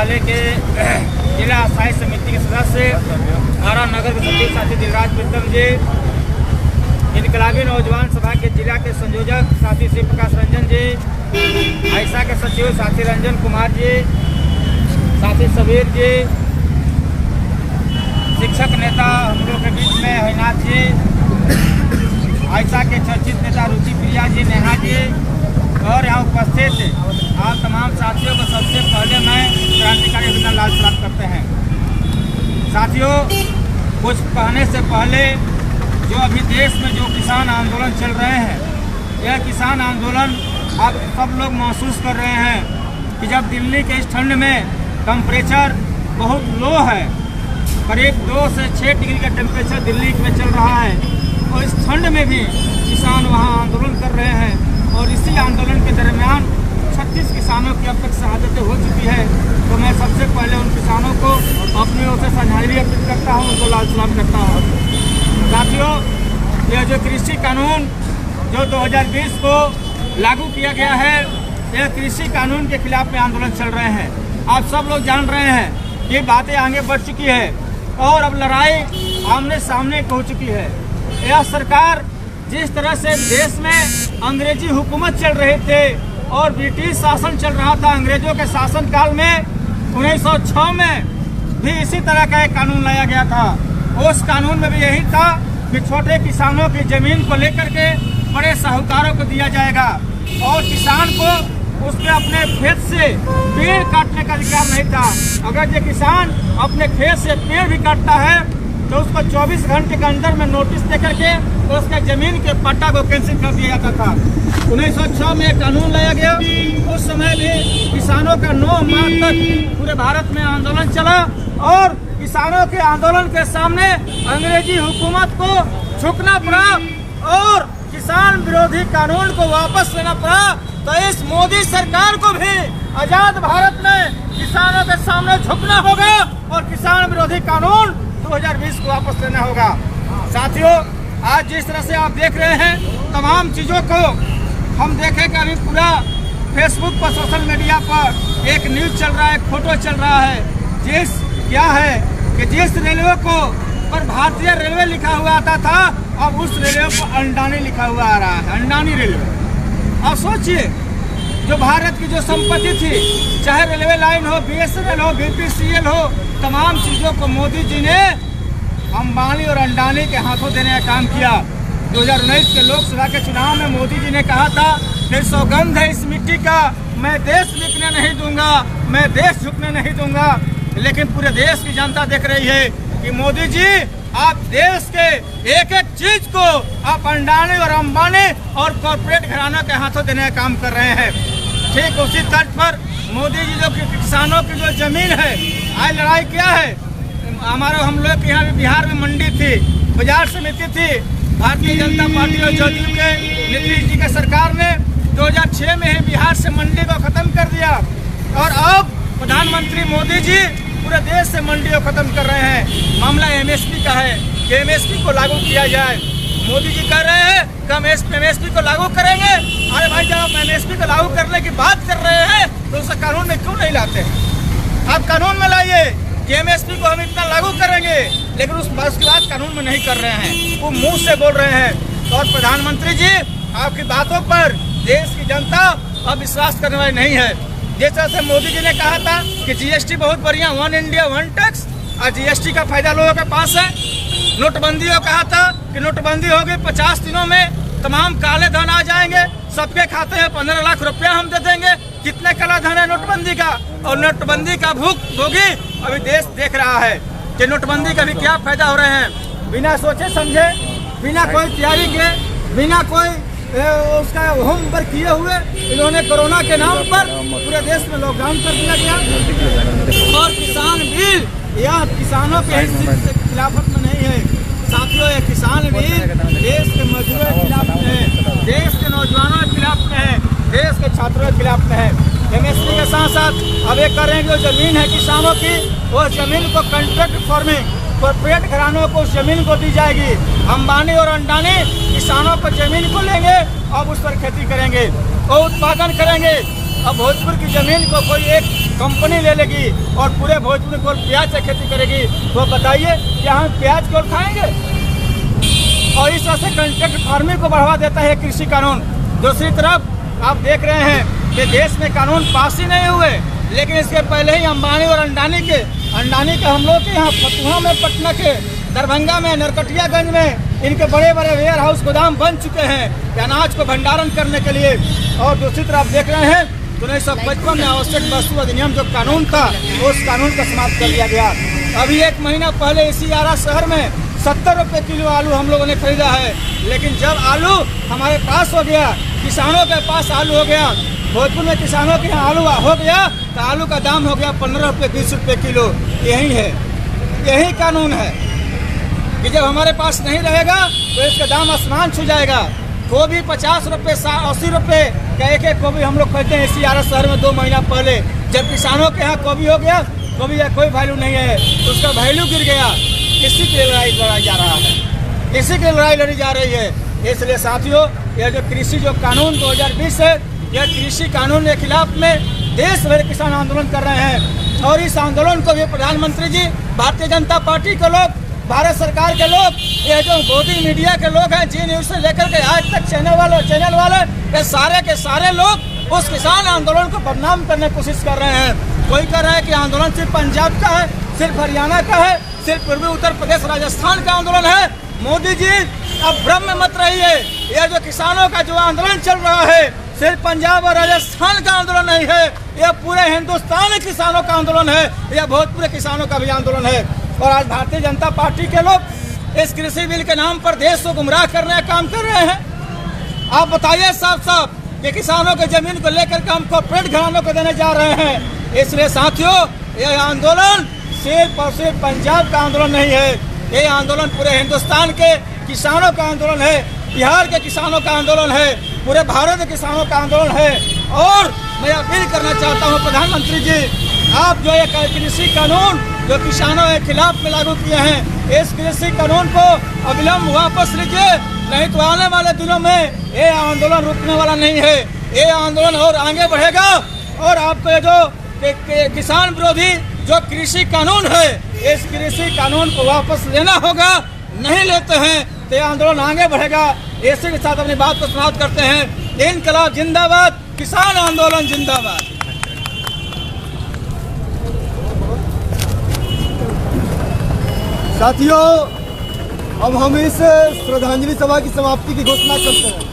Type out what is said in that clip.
मंत्रालय के जिला स्थायी समिति के सदस्य आरा नगर के सचिव साथी दिलराज प्रीतम जी, इनकलाबी नौजवान सभा के जिला के संयोजक साथी शिव प्रकाश रंजन जी, आयशा के सचिव साथी रंजन कुमार जी, साथी सबीर जी, शिक्षक नेता हम लोग के बीच में हरिनाथ जी, आयशा के चर्चित नेता रुचि प्रिया जी, नेहा जी और यहाँ उपस्थित आप तमाम साथियों को सबसे पहले मैं क्रांतिकारी अभिनंदन लाल सलाम करते हैं। साथियों, कुछ कहने से पहले जो अभी देश में जो किसान आंदोलन चल रहे हैं, यह किसान आंदोलन आप सब लोग महसूस कर रहे हैं कि जब दिल्ली के इस ठंड में टेम्परेचर बहुत लो है, करीब 2 से 6 डिग्री का टेम्परेचर दिल्ली में चल रहा है, और इस ठंड में भी किसान वहाँ आंदोलन कर रहे हैं। और इसी आंदोलन के दरमियान 36 किसानों की अब तक शहादतें हो चुकी है। तो मैं सबसे पहले उन किसानों को अपनी ओर से श्रद्धांजलि अर्पित करता हूँ, उनको लाल सलाम करता हूँ। साथियों, यह जो कृषि कानून जो 2020 को लागू किया गया है, यह कृषि कानून के खिलाफ में आंदोलन चल रहे हैं। आप सब लोग जान रहे हैं कि बातें आगे बढ़ चुकी है और अब लड़ाई आमने सामने हो चुकी है। यह सरकार जिस तरह से देश में अंग्रेजी हुकूमत चल रहे थे और ब्रिटिश शासन चल रहा था, अंग्रेजों के शासन काल में 1906 में भी इसी तरह का एक कानून लाया गया था। उस कानून में भी यही था कि छोटे किसानों की जमीन को लेकर के बड़े साहूकारों को दिया जाएगा और किसान को उसके अपने खेत से पेड़ काटने का अधिकार नहीं था। अगर ये किसान अपने खेत से पेड़ भी काटता है तो उसको 24 घंटे के अंदर में नोटिस दे करके उसके जमीन के पट्टा को कैंसिल कर दिया जाता था। 1906 में कानून लाया गया। उस समय भी किसानों का 9 मार्च तक पूरे भारत में आंदोलन चला और किसानों के आंदोलन के सामने अंग्रेजी हुकूमत को झुकना पड़ा और किसान विरोधी कानून को वापस लेना पड़ा। तो इस मोदी सरकार को भी आजाद भारत में किसानों के सामने झुकना होगा और किसान विरोधी कानून 2020 को वापस लेना होगा। साथियों, आज जिस तरह से आप देख रहे हैं तमाम चीज़ों को हम देखें कि अभी पूरा फेसबुक पर, सोशल मीडिया पर एक न्यूज़ चल रहा है, एक फोटो चल रहा है। क्या है कि जिस रेलवे को पर भारतीय रेलवे लिखा हुआ आता था, अब उस रेलवे पर अंडानी लिखा हुआ आ रहा है, अंडानी रेलवे। आप सोचिए, जो भारत की जो संपत्ति थी, चाहे रेलवे लाइन हो, BSNL हो, BPCL हो, तमाम चीज़ों को मोदी जी ने अंबानी और अंडानी के हाथों देने का काम किया। 2019 के लोकसभा के चुनाव में मोदी जी ने कहा था कि सौगंध है इस मिट्टी का, मैं देश बिकने नहीं दूंगा, मैं देश झुकने नहीं दूंगा। लेकिन पूरे देश की जनता देख रही है कि मोदी जी आप देश के एक एक चीज को आप अंडानी और अंबानी और कॉर्पोरेट घरानों के हाथों देने का काम कर रहे हैं। ठीक उसी तर्ज पर मोदी जी जो किसानों की जो जमीन है, आज लड़ाई क्या है, हम लोग के यहाँ भी बिहार में मंडी थी, बाजार समिति थी। भारतीय जनता पार्टी और जदयू के नीतीश जी के सरकार ने 2006 में ही बिहार से मंडी को खत्म कर दिया और अब प्रधानमंत्री मोदी जी पूरे देश से मंडी को खत्म कर रहे हैं। मामला MSP का है कि MSP को लागू किया जाए। मोदी जी कह रहे हैं कि हम MSP को लागू करेंगे। अरे भाई, जब आप MSP को लागू करने की बात कर रहे हैं तो उसे कानून में क्यों नहीं लाते? आप कानून में लाइए कि MSP को हम इतना लागू करेंगे, लेकिन उसके बाद कानून में नहीं कर रहे हैं, वो मुंह से बोल रहे हैं। और प्रधानमंत्री जी, आपकी बातों पर देश की जनता अब विश्वास करने वाली नहीं है। जिस तरह से मोदी जी ने कहा था कि GST बहुत बढ़िया, 1 इंडिया 1 टैक्स, और GST का फायदा लोगों के पास है। नोटबंदी को कहा था कि नोटबंदी होगी, 50 दिनों में तमाम काले धन आ जाएंगे, सबके खाते में 15 लाख रुपया हम दे देंगे। कितने काला धन है नोटबंदी का, और नोटबंदी का भोगी अभी देश देख रहा है कि नोटबंदी का भी क्या फायदा हो रहे हैं। बिना सोचे समझे, बिना कोई तैयारी के, बिना कोई उसका होमवर्क किए हुए इन्होंने कोरोना के नाम पर पूरे देश में लॉकडाउन कर दिया गया। और किसान बिल यह किसानों के खिलाफत में नहीं है। साथियों, ये किसान बिल देश के मजदूरों के खिलाफ में है, देश के नौजवानों के खिलाफ में है, देश के छात्रों के खिलाफ में है। MSP के साथ साथ अब ये कर रहे हैं, जो जमीन है किसानों की, वो जमीन को कॉन्ट्रैक्ट फार्मिंग कॉर्पोरेट घरानों को उस जमीन को दी जाएगी। अंबानी और अंडानी किसानों को जमीन को लेंगे और उस पर खेती करेंगे और उत्पादन करेंगे। अब भोजपुर की ज़मीन को कोई एक कंपनी ले लेगी और पूरे भोजपुर को प्याज से खेती करेगी, तो बताइए क्या हम प्याज को खाएंगे? और इस तरह से कॉन्ट्रैक्ट फार्मिंग को बढ़ावा देता है कृषि कानून। दूसरी तरफ आप देख रहे हैं कि देश में कानून पास ही नहीं हुए, लेकिन इसके पहले ही अंबानी और अंडानी के हम लोग के यहाँ फतुहा में, पटना के, दरभंगा में, नरकटियागंज में इनके बड़े बड़े वेयर हाउस गोदाम बन चुके हैं अनाज को भंडारण करने के लिए। और दूसरी तरफ आप देख रहे हैं तो 1955 में आवश्यक वस्तु अधिनियम जो कानून था उस कानून को समाप्त कर दिया गया। अभी 1 महीना पहले इसी आरा शहर में 70 रुपये किलो आलू हम लोगों ने खरीदा है, लेकिन जब आलू हमारे पास हो गया, किसानों के पास आलू हो गया, भोजपुर में किसानों के यहाँ आलू हो गया, तो आलू का दाम हो गया 15 रुपये 20 रुपये किलो। यही है, यही कानून है कि जब हमारे पास नहीं रहेगा तो इसका दाम आसमान छू जाएगा। गोभी 50 रुपये 80 रुपये का एक गोभी हम लोग खरीदते हैं इसी आरा शहर में 2 महीना पहले। जब किसानों के यहाँ गोभी हो गया, गोभी का कोई वैल्यू नहीं है, उसका वैल्यू गिर गया। इसी के लिए लड़ाई लड़ाई जा रहा है, इसी की लड़ाई लड़ी जा रही है। इसलिए साथियों, यह जो कृषि जो कानून 2020 है, यह कृषि कानून के खिलाफ में देश भर किसान आंदोलन कर रहे हैं। और इस आंदोलन को भी प्रधानमंत्री जी, भारतीय जनता पार्टी के लोग, भारत सरकार के लोग, ये जो मोदी मीडिया के लोग हैं, जी न्यूज से लेकर के आज तक चैनल वाले ये सारे के सारे लोग उस किसान आंदोलन को बदनाम करने की कोशिश कर रहे हैं। कोई कह रहा है कि आंदोलन सिर्फ पंजाब का है, सिर्फ हरियाणा का है, सिर्फ पूर्वी उत्तर प्रदेश राजस्थान का आंदोलन है। मोदी जी अब भ्रम में मत रहिए, यह जो किसानों का जो आंदोलन चल रहा है सिर्फ पंजाब और राजस्थान का आंदोलन नहीं है, यह पूरे हिंदुस्तान के किसानों का आंदोलन है, यह भोजपुर के किसानों का भी आंदोलन है। और आज भारतीय जनता पार्टी के लोग इस कृषि बिल के नाम पर देश को गुमराह करने का काम कर रहे हैं। आप बताइए साफ साफ कि किसानों की जमीन को लेकर के हम कॉर्पोरेट घरानों को देने जा रहे हैं। इसलिए साथियों, यह आंदोलन सिर्फ और सिर्फ पंजाब का आंदोलन नहीं है, ये आंदोलन पूरे हिंदुस्तान के किसानों का आंदोलन है, बिहार के किसानों का आंदोलन है, पूरे भारत के किसानों का आंदोलन है। और मैं अपील करना चाहता हूं प्रधानमंत्री जी, आप जो ये कृषि कानून जो किसानों के खिलाफ में लागू किए हैं, इस कृषि कानून को अविलंब वापस लीजिए, नहीं तो आने वाले दिनों में ये आंदोलन रुकने वाला नहीं है, ये आंदोलन और आगे बढ़ेगा। और आपको ये जो किसान विरोधी जो कृषि कानून है, इस कृषि कानून को वापस लेना होगा। नहीं लेते हैं तो ये आंदोलन आगे बढ़ेगा। इसी के साथ अपनी बात को समाप्त करते हैं। इनकलाब जिंदाबाद, किसान आंदोलन जिंदाबाद। साथियों, अब हम इस श्रद्धांजलि सभा की समाप्ति की घोषणा करते हैं।